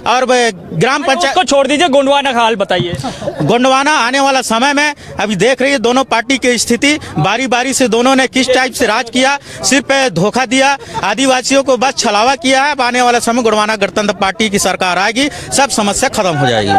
और ग्राम पंचायत को छोड़ दीजिए, गोंडवाना का हाल बताइए। गोंडवाना आने वाला समय में अभी देख रही है दोनों पार्टी की स्थिति, बारी बारी से दोनों ने किस टाइप से राज किया, सिर्फ धोखा दिया, आदिवासियों को बस छलावा किया है। आने वाला समय गोंडवाना गणतंत्र पार्टी की सरकार आएगी, सब समस्या खत्म हो जाएगी।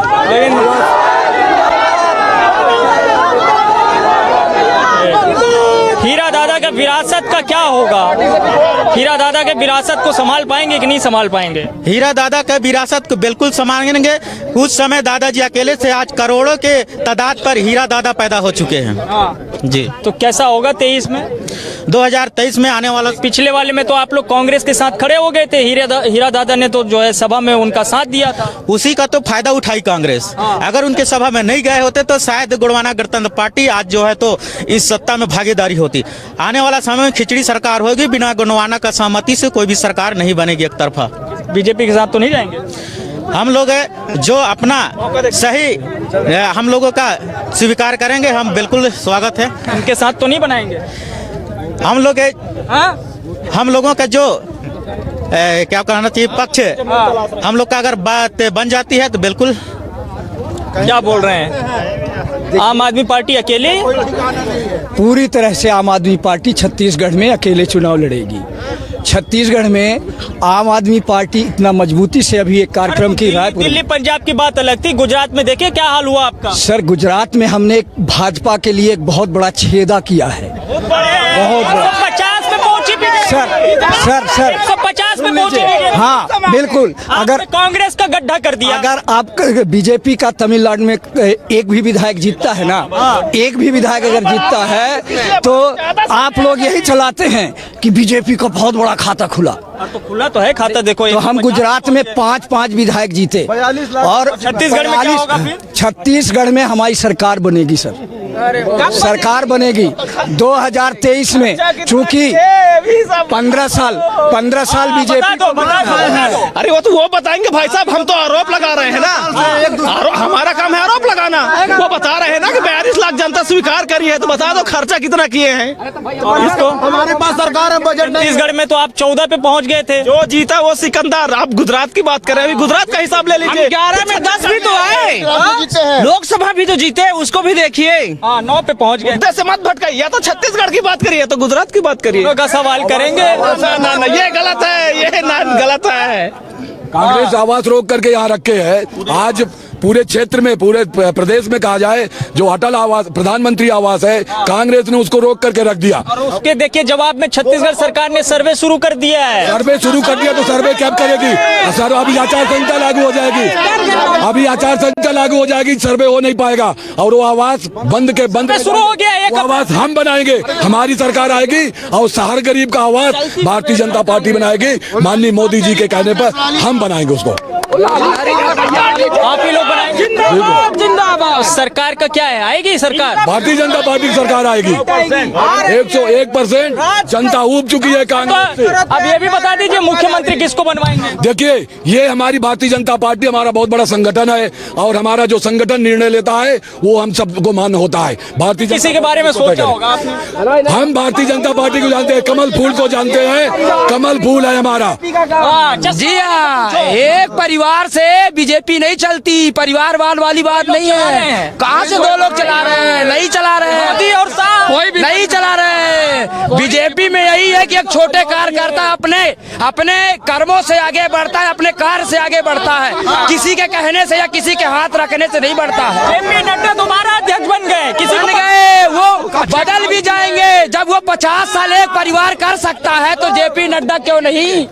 हीरा दादा का विरासत का क्या होगा? हीरा दादा के विरासत को संभाल पाएंगे कि नहीं संभाल पाएंगे? हीरा दादा के विरासत को बिल्कुल संभालेंगे। कुछ समय दादाजी अकेले से आज करोड़ों के तादाद पर हीरा दादा पैदा हो चुके हैं जी। तो कैसा होगा 23 में? 2023 में आने वाला, पिछले वाले में तो आप लोग कांग्रेस के साथ खड़े हो गए थे, हीरा दादा ने तो जो है सभा में उनका साथ दिया था। उसी का तो फायदा उठाई कांग्रेस। अगर उनके सभा में नहीं गए होते तो शायद गोंडवाना गणतंत्र पार्टी आज जो है तो इस सत्ता में भागीदारी होती। आने वाला समय में खिचड़ी सरकार होगी, बिना गोंडवाना का सहमति से कोई भी सरकार नहीं बनेगी एक तरफा। बीजेपी के साथ तो नहीं जाएंगे हम लोग जो अपना सही हम लोगों का स्वीकार करेंगे, हम बिल्कुल स्वागत है। उनके साथ तो नहीं बनाएंगे हम लोग हम लोगों का जो क्या कहना चाहिए पक्ष, हम लोग का अगर बात बन जाती है तो बिल्कुल। क्या बोल रहे हैं? आम आदमी पार्टी अकेले? पूरी तरह से आम आदमी पार्टी छत्तीसगढ़ में अकेले चुनाव लड़ेगी। छत्तीसगढ़ में आम आदमी पार्टी इतना मजबूती से अभी एक कार्यक्रम की राय। दिल्ली पंजाब की बात अलग थी, गुजरात में देखिए क्या हाल हुआ आपका। सर, गुजरात में हमने भाजपा के लिए एक बहुत बड़ा छेदा किया है, बहुत बड़ा। 50 में पहुंची भी सर 150 में पहुंची भी। हाँ बिल्कुल। अगर कांग्रेस का गड्ढा कर दिया, अगर आप बीजेपी का तमिलनाडु में एक भी विधायक जीतता है ना, एक भी विधायक अगर जीतता है तो आप लोग यही चलाते हैं कि बीजेपी का बहुत बड़ा खाता खुला। तो खुला तो है खाता, देखो। तो हम गुजरात में 5 विधायक जीते और छत्तीसगढ़ में क्या होगा फिर? छत्तीसगढ़ में हमारी सरकार बनेगी सर, सरकार बनेगी 2023 में। चूंकि 15 साल बीजेपी। अरे वो बताएंगे भाई साहब, हम तो आरोप लगा रहे हैं ना, हमारा काम है आरोप लगाना। वो बता रहे हैं ना कि 42 लाख जनता स्वीकार करी है, तो बता दो खर्चा कितना किए हैं। इसको हमारे पास सरकार है, बजट नहीं। छत्तीसगढ़ में तो आप 14 पे पहुंच गए थे। जो जीता वो सिकंदर। आप गुजरात की बात कर रहे हैं, अभी गुजरात का हिसाब ले लीजिए। 11 में 10 भी तो आए, लोकसभा भी तो जीते, उसको भी देखिए। 9 पे पहुंच गए। मुद्दे से मत भटकाइए, या तो छत्तीसगढ़ की बात करिए तो गुजरात की बात करिए। का सवाल करेंगे ना, ये गलत है, ये ना गलत है। कांग्रेस आवास रोक करके यहाँ रखे है। आज पूरे क्षेत्र में, पूरे प्रदेश में कहा जाए, जो अटल आवास प्रधानमंत्री आवास है, कांग्रेस ने उसको रोक करके रख दिया। और उसके देखिए जवाब में छत्तीसगढ़ सरकार ने सर्वे शुरू कर दिया है। सर्वे शुरू कर दिया तो सर्वे कब करेगी? सर अभी आचार संहिता लागू हो जाएगी, अभी आचार संहिता लागू हो जाएगी, सर्वे हो नहीं पाएगा। और वो आवास बंद शुरू हो गया। वो आवास हम बनाएंगे, हमारी सरकार आएगी और हर गरीब का आवास भारतीय जनता पार्टी बनाएगी। माननीय मोदी जी के कहने पर हम बनाएंगे उसको। आप ही लोग बनाएंगे। जिंदाबाद। सरकार का क्या है? आएगी सरकार, भारतीय जनता पार्टी की सरकार आएगी। 101% जनता ऊब चुकी है कांग्रेस से। अब ये भी बता दीजिए मुख्यमंत्री किसको बनवाएंगे? देखिए, ये हमारी भारतीय जनता पार्टी हमारा बहुत बड़ा संगठन है और हमारा जो संगठन निर्णय लेता है वो हम सबको मान्य होता है। भारतीय किसी के बारे में सोचा होगा आपने? हम भारतीय जनता पार्टी को जानते हैं, कमल फूल को जानते हैं, कमल फूल है हमारा। जी हाँ, एक परिवार से बीजेपी नहीं चलती, परिवारवाद वाली बात नहीं है। कहाँ से 2 लोग चला रहे हैं? नहीं चला रहे हैं, मोदी और कोई भी नहीं चला रहे हैं। बीजेपी में यही है कि एक छोटे कार्यकर्ता अपने कर्मों से आगे बढ़ता है, अपने कार्य से आगे बढ़ता है, किसी के कहने से या किसी के हाथ रखने से नहीं बढ़ता है। जेपी नड्डा दोबारा अध्यक्ष बन गए, किसी बन गए, वो बदल भी जाएंगे। जब वो 50 साल एक परिवार कर सकता है तो जेपी नड्डा क्यों नहीं?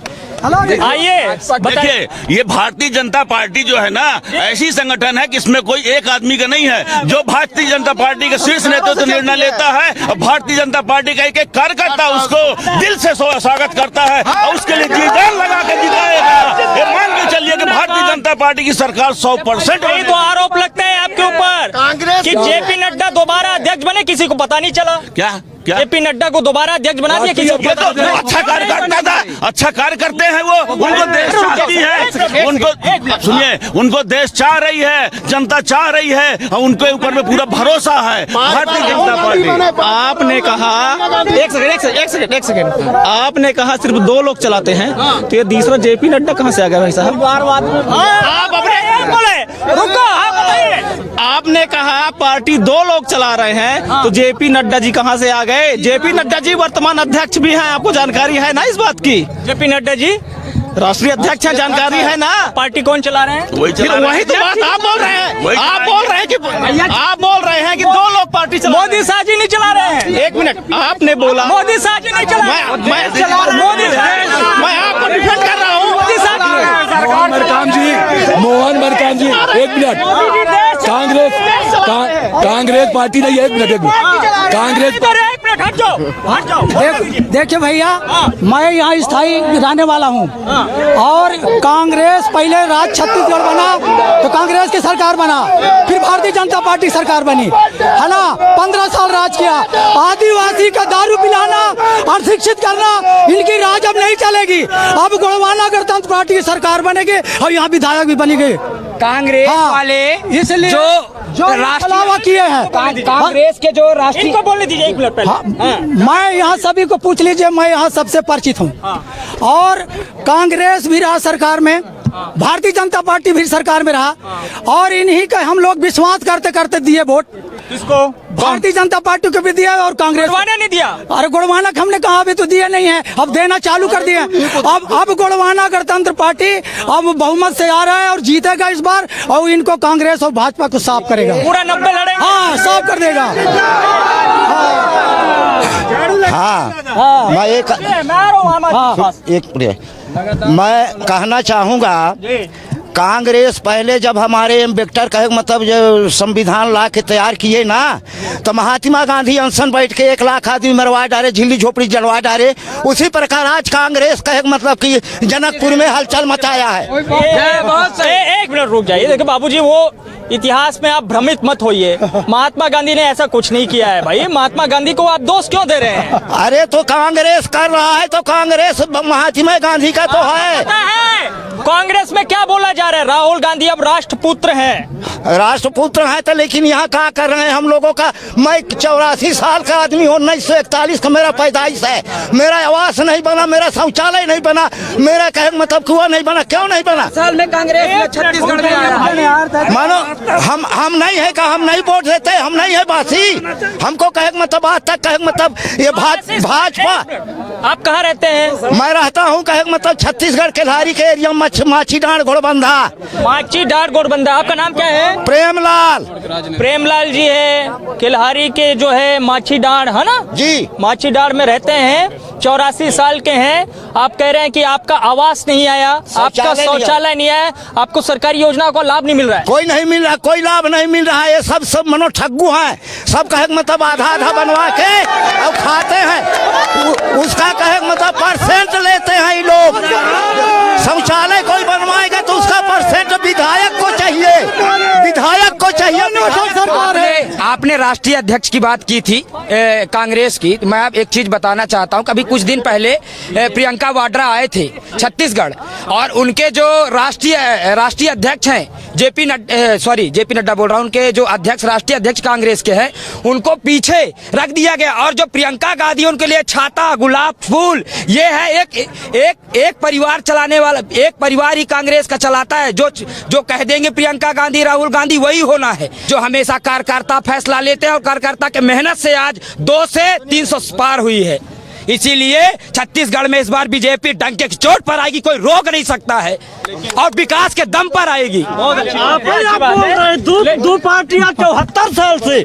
आइए देखिए, ये भारतीय जनता पार्टी जो है ना, ऐसी संगठन है कि इसमें कोई एक आदमी का नहीं है। जो भारतीय जनता पार्टी के शीर्ष नेतृत्व निर्णय लेता है और भारतीय जनता पार्टी का एक कार्यकर्ता उसको दिल से स्वागत करता है और उसके लिए जी जान लगा के जिताएगा। ये मान के चलिए कि भारतीय जनता पार्टी की सरकार 100%। तो आरोप लगता है आप आपके ऊपर कि जेपी नड्डा दोबारा अध्यक्ष बने, किसी को पता नहीं चला? क्या क्या जेपी नड्डा को दोबारा अध्यक्ष बना दिया, किसी को ये तो अच्छा कार्य करता था, अच्छा कार्य करते हैं वो, उनको देश चाहती है, उनको सुनिए, उनको देश चाह रही है, जनता चाह रही है, और उनके ऊपर में पूरा भरोसा है भारतीय जनता पार्टी। आपने कहा एक सेकंड आपने कहा सिर्फ 2 लोग चलाते हैं, तो ये तीसरा जेपी नड्डा कहाँ से आ गया भाई साहब? आप अपने रुको, हाँ बताइए। आपने कहा पार्टी 2 लोग चला रहे हैं, तो जेपी नड्डा जी कहाँ से आ गए? जेपी नड्डा जी वर्तमान अध्यक्ष भी हैं, आपको जानकारी है ना इस बात की? जेपी नड्डा जी राष्ट्रीय अध्यक्ष है, जानकारी है ना? पार्टी कौन चला रहे हैं? वही तो बात आप बोल रहे हैं, आप बोल रहे हैं कि 2 लोग पार्टी चला। मोदी शाह जी नहीं चला रहे हैं। 1 मिनट, आपने बोला मोदी शाह जी नहीं चला रहे हैं। मैं आपको डिफेंड कर रहा हूँ। मोदी शाह जी मोहन मरकाम जी 1 मिनट, कांग्रेस पार्टी नहीं है, 1 मिनट कांग्रेस हट जाओ। देखिए भैया, मैं यहाँ स्थायी रहने वाला हूँ और कांग्रेस पहले राज छत्तीसगढ़ बना तो कांग्रेस की सरकार बना, फिर भारतीय जनता पार्टी सरकार बनी, है ना? 15 साल राज किया। आदिवासी का दारू पिलाना और शिक्षित करना, इनकी राज अब नहीं चलेगी। अब गोड़वाना गणतंत्र पार्टी की सरकार बनेगी और यहाँ विधायक भी बनेंगे कांग्रेस वाले, इसलिए जो राष्ट्रीय किए हैं कांग्रेस के जो राष्ट्रीय, इनको बोलने दीजिए 1 मिनट पहले। मैं यहाँ सभी को पूछ लीजिए, मैं यहाँ सबसे परिचित हूँ और कांग्रेस भी रहा सरकार में, भारतीय जनता पार्टी भी सरकार में रहा और इन्हीं का हम लोग विश्वास करते करते दिए वोट। किसको? भारतीय जनता पार्टी को भी दिया और कांग्रेस गोड़वाना नहीं दिया। अरे गोड़वाना हमने कहा अभी तो दिए नहीं है, अब देना चालू कर दिए। अब गोड़वाना गणतंत्र पार्टी अब बहुमत से आ रहा है और जीतेगा इस बार, और इनको कांग्रेस और भाजपा को साफ करेगा, पूरा 90 लड़ेंगे। हाँ साफ कर देगा। हाँ मैं मैं कहना चाहूँगा, कांग्रेस पहले जब हमारे एम्बेडकर कहे मतलब जो संविधान ला के तैयार किए ना, तो महात्मा गांधी अनशन बैठ के 1 लाख आदमी मरवा डाले, झिल्ली झोपड़ी जलवा डाले। उसी प्रकार आज कांग्रेस कहे मतलब कि जनकपुर में हलचल मचाया है। एक मिनट रुक जाइए। देखिए बाबूजी, वो इतिहास में आप भ्रमित मत होइए। महात्मा गांधी ने ऐसा कुछ नहीं किया है भाई। महात्मा गांधी को आप दोष क्यों दे रहे हैं? अरे तो कांग्रेस कर रहा है, तो कांग्रेस महात्मा गांधी का तो है। कांग्रेस में क्या बोला जा रहा है? राहुल गांधी अब राष्ट्रपुत्र हैं। राष्ट्रपुत्र है तो, लेकिन यहाँ क्या कर रहे हैं हम लोगों का? मैं 84 साल का आदमी हूँ, 1941 का मेरा पैदाइश है, मेरा आवास नहीं बना, मेरा शौचालय नहीं बना, मेरा कहे मतलब कुआं नहीं बना। क्यों नहीं बना? साल में कांग्रेस छत्तीसगढ़ में आया। मानो हम नहीं है का, हम नहीं वोट देते, हम नहीं है बासी। हमको कहे मतलब आज तक कहे मतलब ये भाजपा। आप कहाँ रहते हैं? मैं रहता हूँ कहे मतलब छत्तीसगढ़ केल्हारी के एरिया में, माछी डांड घोड़बंधा। माछी डांड घोड़बंधा। आपका नाम क्या है? प्रेमलाल। प्रेमलाल जी है केल्हारी के, जो है माछी डांड, है ना जी? माछी डांड में रहते हैं, 84 साल के हैं। आप कह रहे हैं कि आपका आवास नहीं आया, आपका शौचालय नहीं आया, आपको सरकारी योजनाओं का लाभ नहीं मिल रहा है। कोई नहीं मिल रहा, कोई लाभ नहीं मिल रहा है। ये सब मनो ठग्गू हैं। सब कहे मतलब आधा आधा बनवा के और खाते हैं, उसका कहे मतलब परसेंट लेते हैं ये लोग। शौचालय कोई बनवाएगा तो उसका परसेंट विधायक को चाहिए, विधायक को चाहिए। सरकार है। आपने राष्ट्रीय अध्यक्ष की बात की थी कांग्रेस की, तो मैं आप एक चीज बताना चाहता हूं। कभी कुछ दिन पहले प्रियंका वाड्रा आए थे छत्तीसगढ़, और उनके जो राष्ट्रीय अध्यक्ष हैं जेपी नड्डा बोल रहा हूं, उनके जो अध्यक्ष राष्ट्रीय अध्यक्ष कांग्रेस के हैं, उनको पीछे रख दिया गया। और जो प्रियंका गांधी, उनके लिए छाता, गुलाब फूल, ये है एक परिवार चलाने वाला, एक परिवार ही कांग्रेस का चलाता है। जो कह देंगे प्रियंका गांधी, राहुल गांधी, वही होना है। जो हमेशा कार्यकर्ता फैसला लेते हैं और कार्यकर्ता के मेहनत से आज 2 से 300 पार हुई है। इसीलिए छत्तीसगढ़ में इस बार बीजेपी डंके की चोट पर आएगी, कोई रोक नहीं सकता है, और विकास के दम पर आएगी। आप बोल रहे हैं दो पार्टियां 74 साल से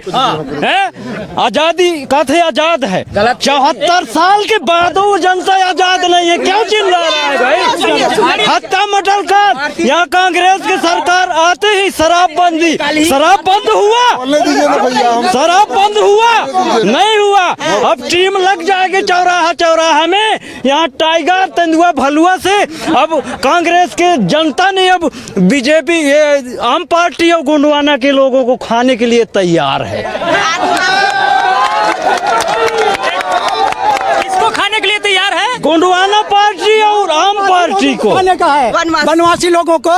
हैं, आजादी का थे आजाद है। 74 साल के बाद वो जनता आजाद नहीं है, क्यों चिल्ला रहा है भाई? हत्या मटल कर, यहाँ कांग्रेस की सरकार आते ही शराबबंदी, शराब बंद हुआ, शराब बंद हुआ नहीं हुआ। अब टीम लग जाएगी चौराहा चौराहा में यहाँ टाइगर तेंदुआ भलुआ से अब कांग्रेस के जनता ने अब बीजेपी आम पार्टी और गोंडवाना के लोगों को खाने के लिए तैयार है। किसको खाने के लिए तैयार है? गोंडवाना पार्टी और आम पार्टी को खाने का है वनवासी लोगों को।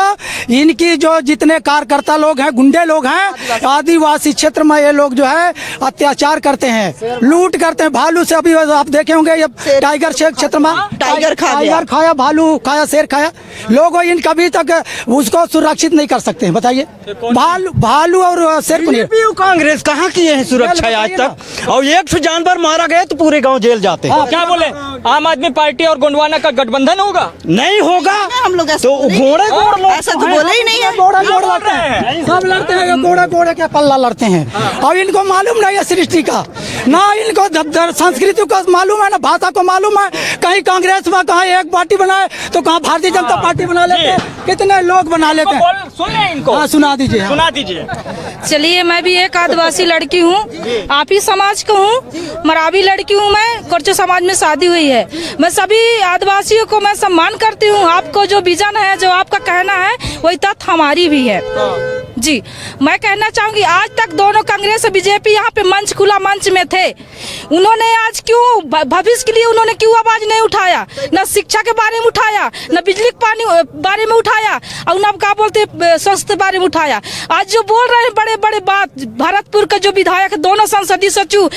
इनकी जो जितने कार्यकर्ता लोग हैं, गुंडे लोग हैं, आदिवासी क्षेत्र में ये लोग जो है अत्याचार करते हैं, लूट करते हैं। भालू से अभी आप देखे होंगे ये टाइगर शेख क्षेत्र में टाइगर खाया, भालू खाया, शेर खाया। लोग इन कभी तक उसको सुरक्षित नहीं कर सकते हैं। बताइए, भालू और शेर को नहीं। कांग्रेस कहाँ किए हैं सुरक्षा आज तक? और एक जानवर मारा गया तो पूरे गांव जेल जाते हैं। क्या बोले, आम आदमी पार्टी और गोंडवाना का गठबंधन होगा? नहीं होगा। हम लोग तो घोड़े ऐसा तो बोले ही नहीं है। घोड़ा लड़ते हैं, सब लड़ते हैं, घोड़े के पल्ला लड़ते हैं। और इनको मालूम नहीं है सृष्टि का, ना इनको संस्कृति को मालूम है, ना भाषा को मालूम है। कहीं कांग्रेस में कहाँ एक पार्टी बनाए तो कहाँ भारतीय जनता पार्टी बना लेते हैं, कितने लोग बना लेते हैं। सुन ले इनको। हाँ, सुना दीजिए। सुना दीजिए। चलिए, मैं भी एक आदिवासी लड़की हूँ, आप ही समाज को हूँ, मरावी लड़की हूँ मैं, कोरचो समाज में शादी हुई है। मैं सभी आदिवासियों को मैं सम्मान करती हूँ। आपको जो विजन है, जो आपका कहना है, वही तथ्य हमारी भी है जी। मैं कहना चाहूंगी, आज तक दोनों कांग्रेस और बीजेपी यहाँ पे मंच, खुला मंच में थे। उन्होंने आज क्यों भविष्य के लिए उन्होंने क्यों आवाज नहीं उठाया? न शिक्षा के बारे में उठाया, न बिजली के पानी बारे में उठाया, और न क्या बोलते स्वास्थ्य बारे में उठाया। आज जो बोल रहे हैं बड़े बड़े बात, भरतपुर का जो विधायक, दोनों संसदीय सचिव,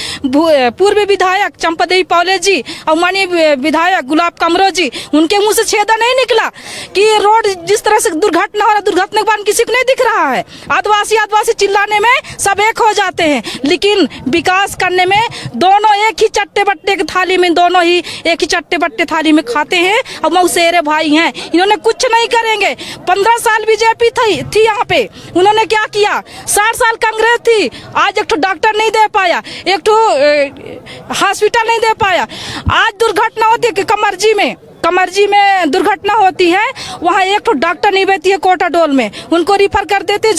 पूर्व विधायक चंपादेवी पौले जी और माननीय विधायक गुलाब कमरो जी, उनके मुंह से छेदा नहीं निकला कि रोड जिस तरह से दुर्घटना हो रहा, दुर्घटना के बाद किसी को नहीं दिख रहा है। आदिवासी चिल्लाने में सब एक हो जाते हैं, लेकिन विकास करने में दोनों एक ही चट्टे बट्टे की थाली में, दोनों ही एक ही चट्टे बट्टे थाली में खाते हैं। और मौसेरे भाई हैं, इन्होंने कुछ नहीं करेंगे। 15 साल बीजेपी थी यहाँ पे, उन्होंने क्या किया? 60 साल कांग्रेस थी, आज एक तो डॉक्टर नहीं दे पाया, एक तो हॉस्पिटल नहीं दे पाया। आज दुर्घटना होती है कमरजी में दुर्घटना होती है, वहाँ एक तो डॉक्टर नहीं बैठी है कोटाडोल में, उनको रिफर कर देते हैं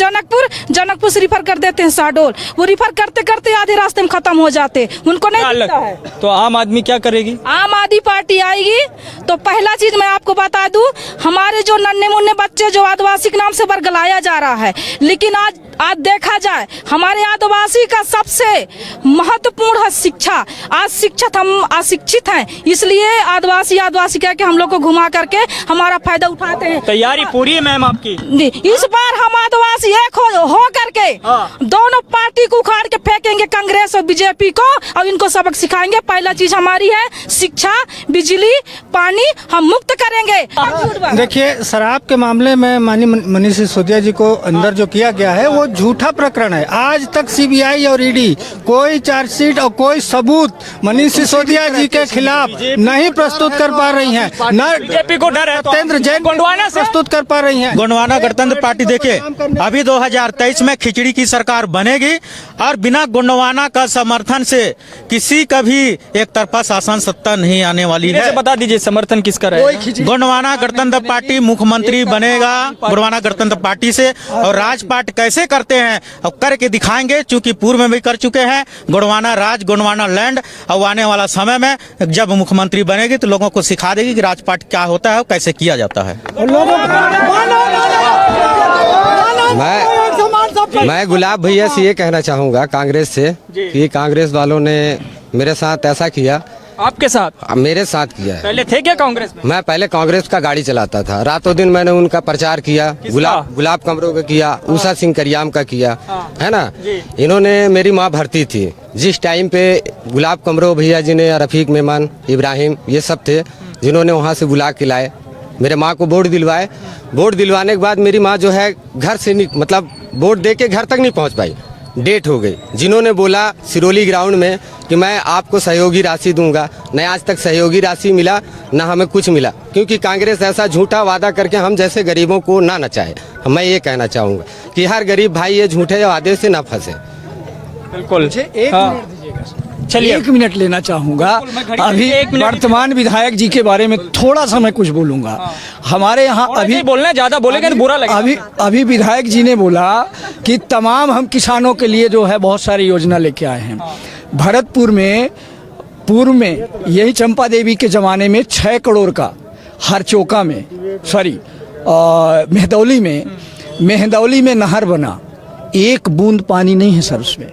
जनकपुर से रिफर कर देते हैं शहडोल। वो रिफर करते करते आधे रास्ते में खत्म हो जाते, उनको नहीं लगता है। तो आम आदमी क्या करेगी? आम आदमी पार्टी आएगी तो पहला चीज मैं आपको बता दूं, हमारे जो नन्हे मुन्ने बच्चे जो आदिवासी के नाम से बरगलाया जा रहा है, लेकिन आज देखा जाए हमारे आदिवासी का सबसे महत्वपूर्ण है शिक्षा। आज शिक्षित हम अशिक्षित हैं, इसलिए आदिवासी कह के हम लोग को घुमा करके हमारा फायदा उठाते हैं। तैयारी पूरी है मैम आपकी? इस बार हम आदिवासी एक हो करके दोनों पार्टी को उखाड़ के फेंकेंगे, कांग्रेस और बीजेपी को, और इनको सबक सिखाएंगे। पहला चीज हमारी है शिक्षा, बिजली, पानी हम मुक्त करेंगे। देखिए, शराब के मामले में माननीय मनीष सिसोदिया जी को अंदर जो किया गया है वो झूठा प्रकरण है। आज तक सीबीआई और ईडी कोई चार्जशीट और कोई सबूत मनीष सिसोदिया जी के खिलाफ नहीं प्रस्तुत कर पा रही हैं, न बीजेपी को डर है। सत्येंद्र जैन गोंडवाना से प्रस्तुत कर पा रही हैं। गोंडवाना गणतंत्र पार्टी देखिए, अभी 2023 में खिचड़ी की सरकार बनेगी और बिना गोंडवाना का समर्थन से किसी का भी एक तरफा शासन सत्ता नहीं आने वाली है। बता दीजिए समर्थन किसका रहेगा? गोंडवाना गणतंत्र पार्टी मुख्यमंत्री बनेगा गोंडवाना गणतंत्र पार्टी से, और राजपाट कैसे करते हैं और करके दिखाएंगे, चूंकि पूर्व में भी कर चुके हैं। गोंडवाना राज, गोंडवाना लैंड, और आने वाला समय में जब मुख्यमंत्री बनेगी तो लोगों को सिखा देगी कि राजपाट क्या होता है और कैसे किया जाता है। मैं गुलाब भैया से ये कहना चाहूँगा कांग्रेस से कि कांग्रेस वालों ने मेरे साथ ऐसा किया। आपके साथ? मेरे साथ किया है। पहले थे क्या कांग्रेस में? मैं पहले कांग्रेस का गाड़ी चलाता था, रातों दिन मैंने उनका प्रचार किया। गुलाब कमरो का किया, उषा सिंह करियाम का किया, है ना। इन्होंने, मेरी माँ भर्ती थी जिस टाइम पे, गुलाब कमरो भैया जी ने, रफीक मेमन, इब्राहिम, ये सब थे जिन्होंने वहाँ से बुला के लाए, मेरे माँ को वोट दिलवाए। वोट दिलवाने के बाद मेरी माँ जो है घर से मतलब वोट दे के घर तक नहीं पहुँच पाई, डेट हो गई। जिन्होंने बोला सिरोली ग्राउंड में कि मैं आपको सहयोगी राशि दूंगा, न आज तक सहयोगी राशि मिला, न हमें कुछ मिला, क्योंकि कांग्रेस ऐसा झूठा वादा करके हम जैसे गरीबों को ना नचाए। मैं ये कहना चाहूँगा कि हर गरीब भाई ये झूठे वादे से ना फंसे। बिल्कुल। चलिए 1 मिनट लेना चाहूँगा। अभी वर्तमान विधायक जी के बारे में थोड़ा सा मैं कुछ बोलूँगा। हमारे यहाँ अभी बोलना, ज्यादा बोलेंगे तो बुरा लगेगा। अभी विधायक जी ने बोला कि तमाम हम किसानों के लिए जो है बहुत सारी योजना लेके आए हैं। भरतपुर में पूर्व में यही चंपा देवी के ज़माने में 6 करोड़ का हरचोका में मेहदौली में नहर बना, एक बूंद पानी नहीं है सर उसमें।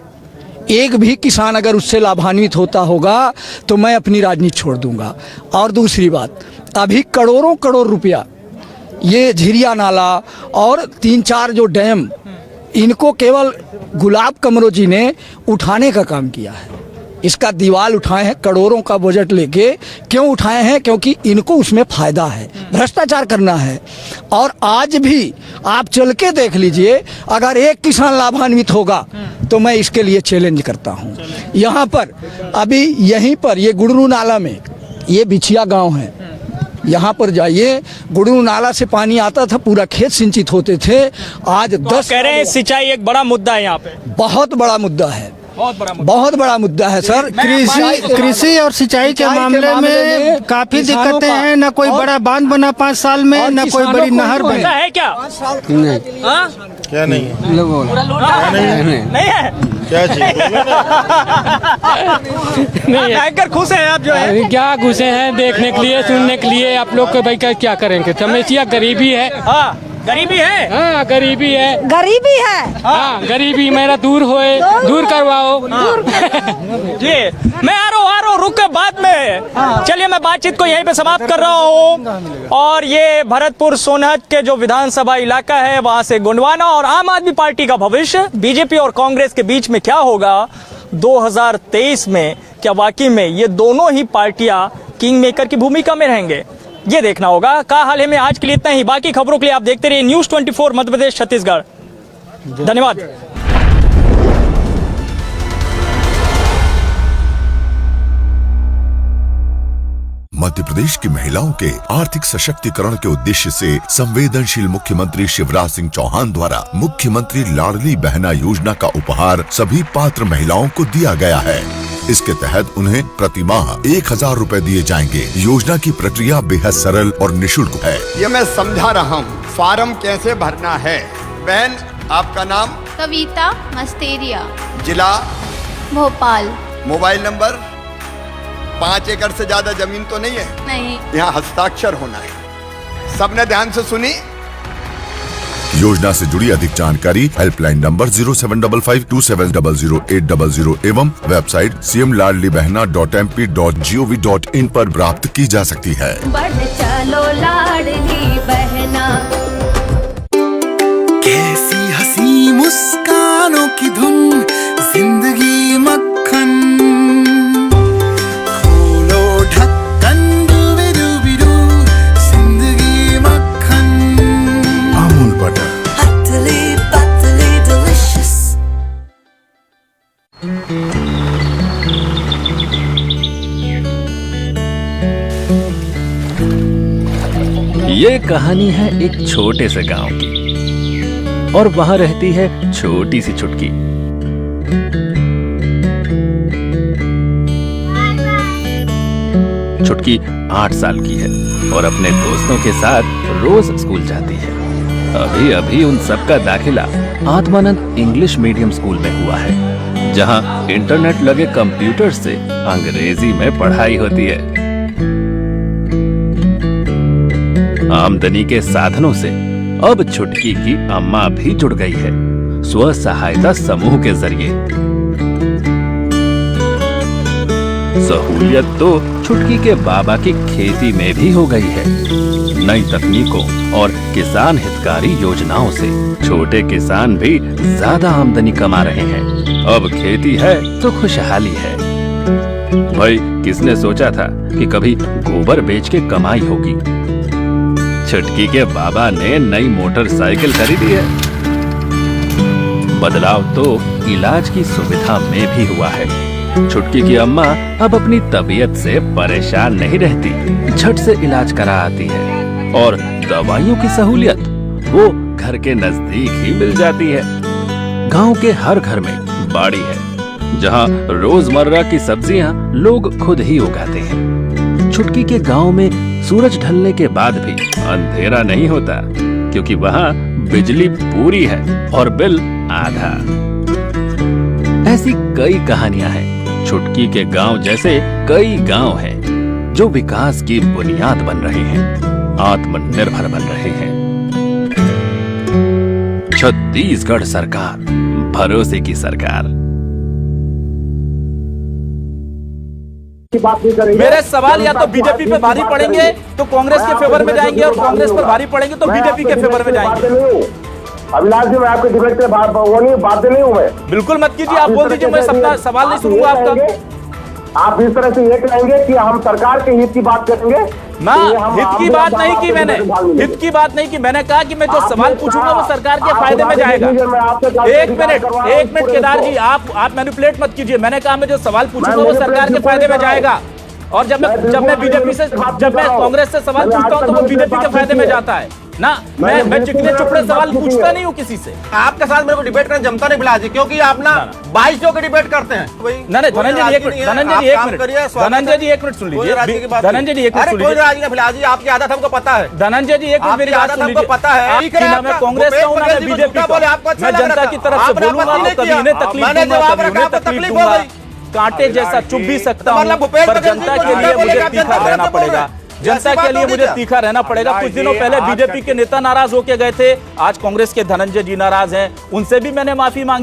एक भी किसान अगर उससे लाभान्वित होता होगा तो मैं अपनी राजनीति छोड़ दूंगा। और दूसरी बात, अभी करोड़ों करोड़ रुपया ये झिरिया नाला और 3-4 जो डैम, इनको केवल गुलाब कमरो जी ने उठाने का काम किया है। इसका दीवाल उठाए हैं, करोड़ों का बजट लेके। क्यों उठाए हैं? क्योंकि इनको उसमें फायदा है, भ्रष्टाचार करना है। और आज भी आप चल के देख लीजिए, अगर एक किसान लाभान्वित होगा तो मैं इसके लिए चैलेंज करता हूँ। यहाँ पर अभी यहीं पर ये गुड़रू नाला में, ये बिछिया गांव है, यहाँ पर जाइए, गुड़रू नाला से पानी आता था, पूरा खेत सिंचित होते थे। आज 10 कह रहे हैं सिंचाई एक बड़ा मुद्दा है यहाँ पे। बहुत बड़ा मुद्दा है, बहुत बड़ा मुद्दा है सर। कृषि और सिंचाई के मामले में काफी दिक्कतें हैं। न कोई बड़ा बांध बना 5 साल में, न कोई बड़ी नहर बनी है क्या? क्या नहीं है? नहीं है क्या चीज? बैंकर खुश हैं आप जो है? क्या घुसे हैं देखने के लिए, सुनने के लिए। आप लोग को भाई क्या करेंगे? समस्या गरीबी है। हाँ, गरीबी है। हाँ, गरीबी है, गरीबी है। हाँ, गरीबी मेरा दूर करवाओ। जी, मैं आ रहा हूँ, रुक के बाद में। चलिए, मैं बातचीत को यहीं पे समाप्त कर रहा हूँ। और ये भरतपुर सोनहत के जो विधानसभा इलाका है, वहां से गुंडवाना और आम आदमी पार्टी का भविष्य, बीजेपी और कांग्रेस के बीच में क्या होगा 2023 में? क्या वाकई में ये दोनों ही पार्टियां किंग मेकर की भूमिका में रहेंगे? ये देखना होगा। का हाल है में आज के लिए इतना ही। बाकी खबरों के लिए आप देखते रहिए न्यूज़ 24 मध्य प्रदेश छत्तीसगढ़। धन्यवाद। मध्य प्रदेश की महिलाओं के आर्थिक सशक्तिकरण के उद्देश्य से संवेदनशील मुख्यमंत्री शिवराज सिंह चौहान द्वारा मुख्यमंत्री लाडली बहना योजना का उपहार सभी पात्र महिलाओं को दिया गया है। इसके तहत उन्हें प्रति माह 1000 रुपए दिए जाएंगे। योजना की प्रक्रिया बेहद सरल और निःशुल्क है। ये मैं समझा रहा हूँ फार्म कैसे भरना है। बहन, आपका नाम? कविता मस्तेरिया, जिला? भोपाल। Mobile number? 5 एकड़ से ज्यादा जमीन तो नहीं है? नहीं। यहाँ हस्ताक्षर होना है। सबने ध्यान से सुनी? योजना से जुड़ी अधिक जानकारी हेल्पलाइन नंबर 075527008000 एवं वेबसाइट cmladlibehna.mp.gov.in पर प्राप्त की जा सकती है। बढ़ चलो लाडली बहना। कैसी हंसी मुस्कानों की धुन, जिंदगी मक्खन। खोलो ढक्कन, डूबी-डूबी-डू, जिंदगी मक्खन। अमूल बटर, पतली पतली डिलिशियस। ये कहानी है एक छोटे से गांव की, और वहां रहती है छोटी सी छुटकी। छुटकी 8 साल की है और अपने दोस्तों के साथ रोज स्कूल जाती है। अभी अभी उन सबका दाखिला आत्मानंद इंग्लिश मीडियम स्कूल में हुआ है, जहां इंटरनेट लगे कंप्यूटर से अंग्रेजी में पढ़ाई होती है। आमदनी के साधनों से अब छुटकी की अम्मा भी जुड़ गई है स्व सहायता समूह के जरिए। सहूलियत तो छुटकी के बाबा की खेती में भी हो गई है। नई तकनीकों और किसान हितकारी योजनाओं से छोटे किसान भी ज्यादा आमदनी कमा रहे हैं। अब खेती है तो खुशहाली है। भाई, किसने सोचा था कि कभी गोबर बेच के कमाई होगी। छुटकी के बाबा ने नई मोटरसाइकिल खरीदी है। बदलाव तो इलाज की सुविधा में भी हुआ है। छुटकी की अम्मा अब अपनी तबीयत से परेशान नहीं रहती, झट से इलाज करा आती है और दवाइयों की सहूलियत वो घर के नजदीक ही मिल जाती है। गांव के हर घर में बाड़ी है, जहां रोजमर्रा की सब्जियां लोग खुद ही उगाते हैं। छुटकी के गांव में सूरज ढलने के बाद भी अंधेरा नहीं होता, क्योंकि वहां बिजली पूरी है और बिल आधा। ऐसी कई कहानियां हैं छुटकी के गांव जैसे कई गांव हैं जो विकास की बुनियाद बन रहे हैं, आत्मनिर्भर बन रहे हैं। छत्तीसगढ़ सरकार, भरोसे की सरकार। मेरे सवाल या तो बीजेपी पे भारी पड़ेंगे तो कांग्रेस के फेवर में जाएंगे, और कांग्रेस पर भारी पड़ेंगे तो बीजेपी के फेवर में जाएंगे। अभिलाष जी, मैं आपके डिबेट के बात नहीं हूँ मैं। बिल्कुल मत कीजिए, आप बोल दीजिए, मैं सबका सवाल नहीं सुनूंगा आपका। आप इस तरह से ये कहेंगे कि हम सरकार के हित की बात करेंगे। मैं हित की बात नहीं की, मैंने हित की बात नहीं की। मैंने कहा कि मैं जो सवाल पूछूंगा वो सरकार के फायदे में जाएगा। एक मिनट केदार जी, आप मैनिपुलेट मत कीजिए। मैंने कहा मैं जो सवाल पूछूंगा वो सरकार के फायदे में जाएगा, और जब मैं बीजेपी से, जब मैं कांग्रेस से सवाल पूछता हूँ तो वो बीजेपी के फायदे में जाता है ना। मैं चिकने चुपड़े सवाल पूछता नहीं हूँ किसी से। आपके साथ मेरे को डिबेट करने जमता नहीं बिलास जी, क्योंकि आप ना 22 के डिबेट करते हैं। नहीं, धनंजय जी एक मिनट, धनंजय जी एक मिनट सुन लीजिए। धनंजय जी एक मिनट सुन लीजिए। कोई राजी नहीं बिलास जी, आपकी आदत हमको पता है। धनंजय जी एक मिनट मेरी बात सुन लीजिए। पता है मैं कांग्रेस का हूँ ना मैं बीजेपी का, मैं जनता की तरफ से बोलूंगा तो कभी इन्हें तकलीफ दूंगा, कभी उन्हें तकलीफ दूंगा। कांटे जैसा चुभ भी सकता हूँ, पर जनता के लिए मुझे तीखा रहना पड़ेगा। जनता के लिए मुझे तीखा रहना पड़ेगा। कुछ दिनों पहले बीजेपी के नेता नाराज होके गए थे, आज कांग्रेस के धनंजय जी नाराज हैं, उनसे भी मैंने माफी मांगी।